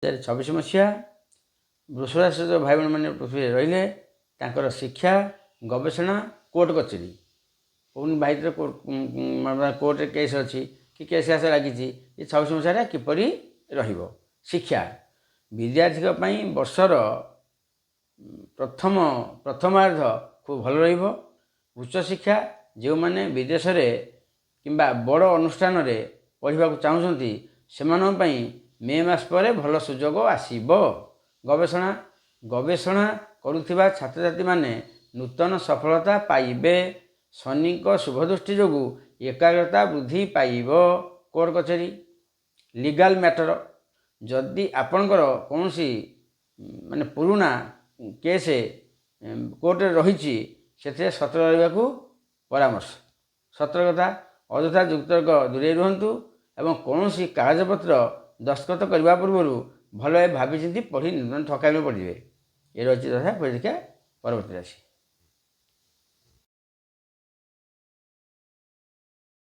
2026 ମସିହା ବୃଷ ରାଶିର ଯେଉଁ ଭାଇ ଭଉଣୀମାନେ ପୃଥିବୀରେ ରହିଲେ ତାଙ୍କର ଶିକ୍ଷା ଗବେଷଣା କୋର୍ଟ କଚେରୀ ପୁଣି ଭାଇର କୋର୍ଟରେ କେସ୍ ଅଛି କି କେସ୍ ଆସ ଲାଗିଛି ଏ 26 ମସିହାରେ କିପରି ରହିବ। ଶିକ୍ଷା ବିଦ୍ୟାର୍ଥୀଙ୍କ ପାଇଁ ବର୍ଷର ପ୍ରଥମାର୍ଦ୍ଧ ଖୁବ୍ ଭଲ ରହିବ। ଉଚ୍ଚଶିକ୍ଷା ଯେଉଁମାନେ ବିଦେଶରେ କିମ୍ବା ବଡ଼ ଅନୁଷ୍ଠାନରେ ପଢ଼ିବାକୁ ଚାହୁଁଛନ୍ତି ସେମାନଙ୍କ ପାଇଁ ମେ ମାସ ପରେ ଭଲ ସୁଯୋଗ ଆସିବ। ଗବେଷଣା କରୁଥିବା ଛାତ୍ରଛାତ୍ରୀମାନେ ନୂତନ ସଫଳତା ପାଇବେ। ଶନିଙ୍କ ଶୁଭଦୃଷ୍ଟି ଯୋଗୁଁ ଏକାଗ୍ରତା ବୃଦ୍ଧି ପାଇବ। କୋର୍ଟ କଚେରୀ ଲିଗାଲ ମ୍ୟାଟର ଯଦି ଆପଣଙ୍କର କୌଣସି ପୁରୁଣା କେସ୍ କୋର୍ଟରେ ରହିଛି ସେଥିରେ ସତର୍କ ରହିବାକୁ ପରାମର୍ଶ। ସତର୍କତା ଅଯଥା ଯୁକ୍ତତର୍କ ଦୂରେଇ ରୁହନ୍ତୁ ଏବଂ କୌଣସି କାଗଜପତ୍ର ଦସ୍ତଖତ କରିବା ପୂର୍ବରୁ ଭଲ ଭାବେ ଭାବିଚିନ୍ତି ପଢ଼ି ଠକାମିରେ ପଡ଼ିଯିବେ। ଏ ରହିଛି ତଥା ପରୀକ୍ଷା ପରବର୍ତ୍ତୀ ରାଶି।